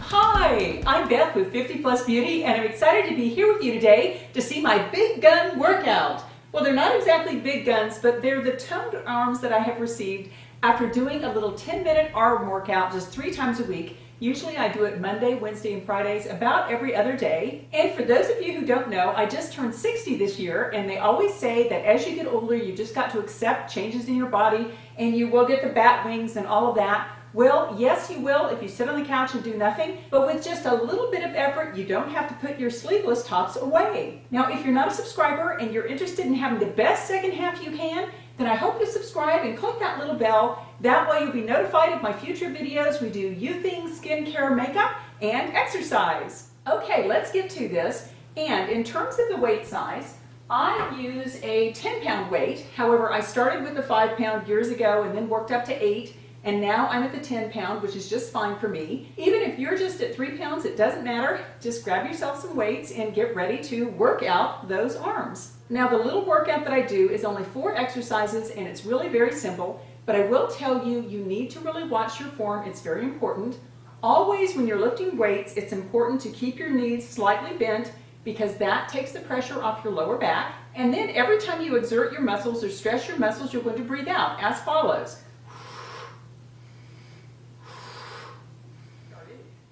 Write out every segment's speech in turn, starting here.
Hi, I'm Beth with 50 Plus Beauty, and I'm excited to be here with you today to see my big gun workout. Well, they're not exactly big guns, but they're the toned arms that I have received after doing a little 10-minute arm workout just 3 times a week. Usually I do it Monday, Wednesday, and Fridays, about every other day. And for those of you who don't know, I just turned 60 this year, and they always say that as you get older, you just got to accept changes in your body, and you will get the bat wings and all of that. Well, yes, you will if you sit on the couch and do nothing, but with just a little bit of effort, you don't have to put your sleeveless tops away. Now, if you're not a subscriber and you're interested in having the best second half you can, then I hope you subscribe and click that little bell. That way you'll be notified of my future videos. We do youthing, skincare, makeup, and exercise. Okay, let's get to this. And in terms of the weight size, I use a 10-pound weight. However, I started with the 5-pound years ago and then worked up to 8. And now I'm at the 10-pound, which is just fine for me. Even if you're just at 3 pounds, it doesn't matter. Just grab yourself some weights and get ready to work out those arms. Now, the little workout that I do is only 4 exercises, and it's really very simple. But I will tell you, you need to really watch your form. It's very important. Always when you're lifting weights, it's important to keep your knees slightly bent because that takes the pressure off your lower back. And then every time you exert your muscles or stress your muscles, you're going to breathe out as follows.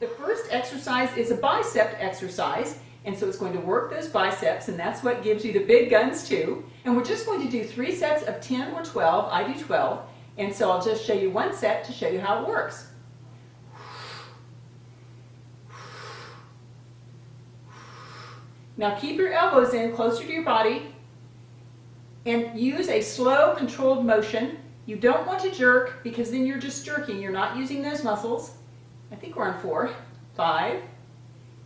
The first exercise is a bicep exercise, and so it's going to work those biceps, and that's what gives you the big guns too. And we're just going to do 3 sets of 10 or 12. I do 12, and so I'll just show you one set to show you how it works. Now keep your elbows in closer to your body and use a slow, controlled motion. You don't want to jerk because then you're just jerking. You're not using those muscles. I think we're on 4, 5,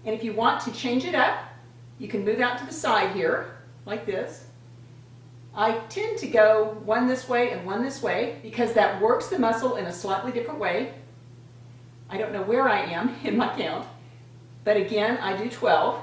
and if you want to change it up, you can move out to the side here, like this. I tend to go one this way and one this way because that works the muscle in a slightly different way. I don't know where I am in my count, but again, I do 12.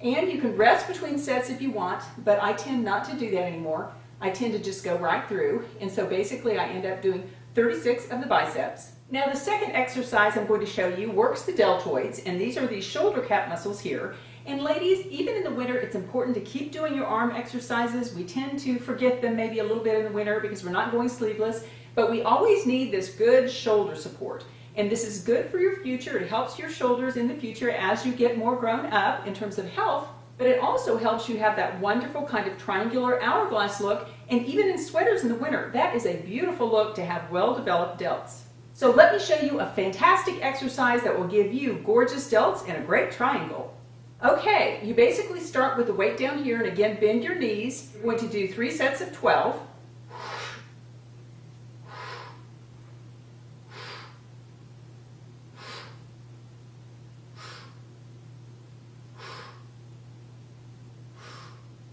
And you can rest between sets if you want, but I tend not to do that anymore. I tend to just go right through, and so basically I end up doing 36 of the biceps. Now the second exercise I'm going to show you works the deltoids, and these are these shoulder cap muscles here. And ladies, even in the winter, it's important to keep doing your arm exercises. We tend to forget them maybe a little bit in the winter because we're not going sleeveless, but we always need this good shoulder support. And this is good for your future. It helps your shoulders in the future as you get more grown up in terms of health, but it also helps you have that wonderful kind of triangular hourglass look. And even in sweaters in the winter, that is a beautiful look to have well-developed delts. So let me show you a fantastic exercise that will give you gorgeous delts and a great triangle. Okay, you basically start with the weight down here, and again, bend your knees. You're going to do 3 sets of 12.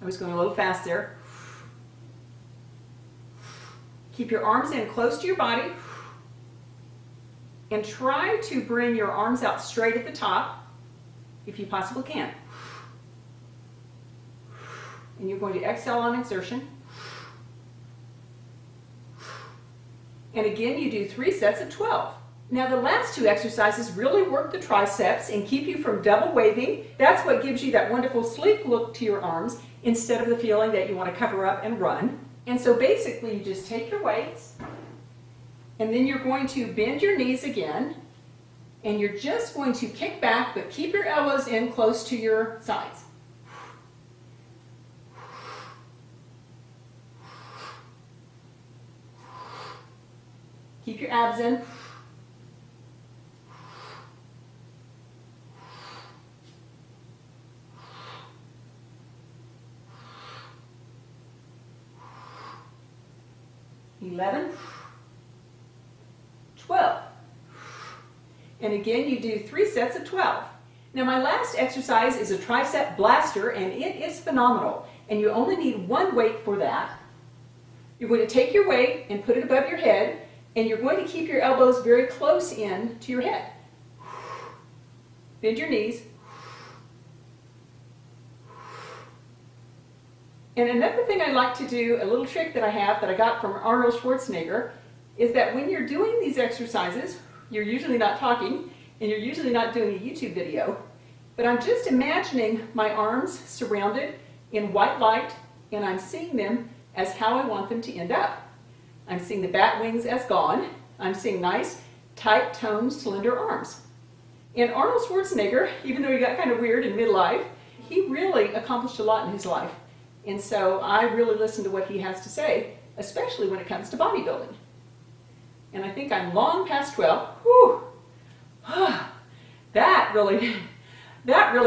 I was going a little fast there. Keep your arms in close to your body and try to bring your arms out straight at the top if you possibly can. And you're going to exhale on exertion. And again, you do 3 sets of 12. Now the last 2 exercises really work the triceps and keep you from double waving. That's what gives you that wonderful sleek look to your arms instead of the feeling that you want to cover up and run. And so basically you just take your weights and then you're going to bend your knees again and you're just going to kick back, but keep your elbows in close to your sides. Keep your abs in. $11, $12. And again, you do 3 sets of 12. Now my last exercise is a tricep blaster, and it is phenomenal. And you only need 1 weight for that. You're going to take your weight and put it above your head, and you're going to keep your elbows very close in to your head. Bend your knees. And another thing I like to do, a little trick that I have that I got from Arnold Schwarzenegger, is that when you're doing these exercises, you're usually not talking, and you're usually not doing a YouTube video, but I'm just imagining my arms surrounded in white light, and I'm seeing them as how I want them to end up. I'm seeing the bat wings as gone. I'm seeing nice, tight, toned, slender arms. And Arnold Schwarzenegger, even though he got kind of weird in midlife, he really accomplished a lot in his life. And so I really listen to what he has to say, especially when it comes to bodybuilding. And I think I'm long past 12. Whew. That really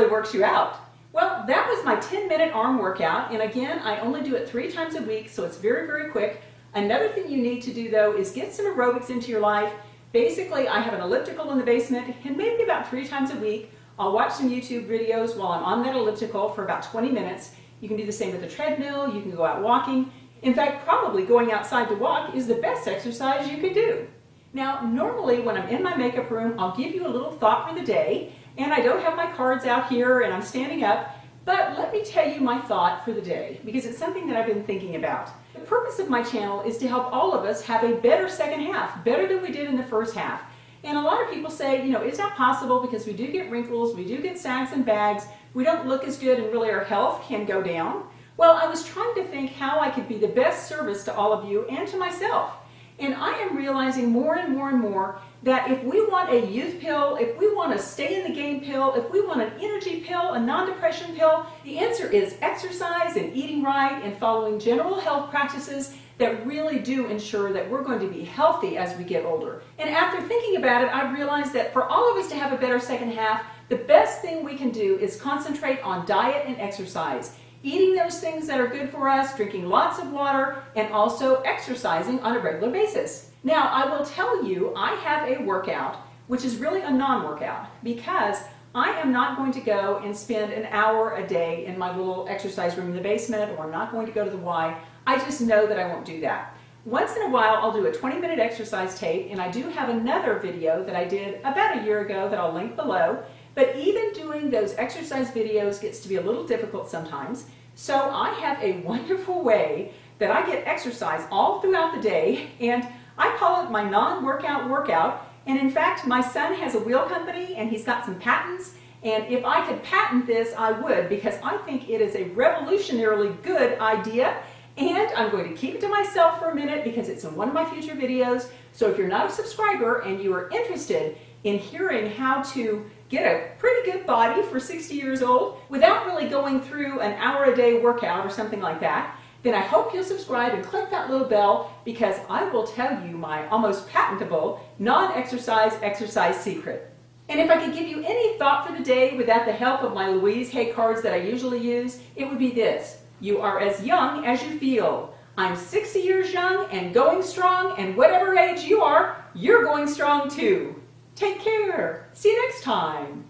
works you out. Well, that was my 10-minute arm workout, and again, I only do it 3 times a week, so it's very, very quick. Another thing you need to do, though, is get some aerobics into your life. Basically, I have an elliptical in the basement, and maybe about 3 times a week, I'll watch some YouTube videos while I'm on that elliptical for about 20 minutes. You can do the same with the treadmill, you can go out walking. In fact, probably going outside to walk is the best exercise you can do. Now, normally when I'm in my makeup room, I'll give you a little thought for the day, and I don't have my cards out here and I'm standing up, but let me tell you my thought for the day, because it's something that I've been thinking about. The purpose of my channel is to help all of us have a better second half, better than we did in the first half. And a lot of people say, it's not possible because we do get wrinkles, we do get sags and bags, we don't look as good, and really our health can go down. Well, I was trying to think how I could be the best service to all of you and to myself. And I am realizing more and more and more that if we want a youth pill, if we want a stay in the game pill, if we want an energy pill, a non-depression pill, the answer is exercise and eating right and following general health practices that really do ensure that we're going to be healthy as we get older. And after thinking about it, I've realized that for all of us to have a better second half, the best thing we can do is concentrate on diet and exercise. Eating those things that are good for us, drinking lots of water, and also exercising on a regular basis. Now, I will tell you, I have a workout, which is really a non-workout, because I am not going to go and spend an hour a day in my little exercise room in the basement, or I'm not going to go to the Y. I just know that I won't do that. Once in a while, I'll do a 20-minute exercise tape, and I do have another video that I did about a year ago that I'll link below. But even doing those exercise videos gets to be a little difficult sometimes. So I have a wonderful way that I get exercise all throughout the day, and I call it my non-workout workout. And in fact, my son has a wheel company and he's got some patents. And if I could patent this, I would, because I think it is a revolutionarily good idea. And I'm going to keep it to myself for a minute because it's in one of my future videos. So if you're not a subscriber and you are interested in hearing how to get a pretty good body for 60 years old without really going through an hour a day workout or something like that, then I hope you'll subscribe and click that little bell, because I will tell you my almost patentable non-exercise exercise secret. And if I could give you any thought for the day without the help of my Louise Hay cards that I usually use, it would be this: you are as young as you feel. I'm 60 years young and going strong, and whatever age you are, you're going strong too. Take care. See you next time.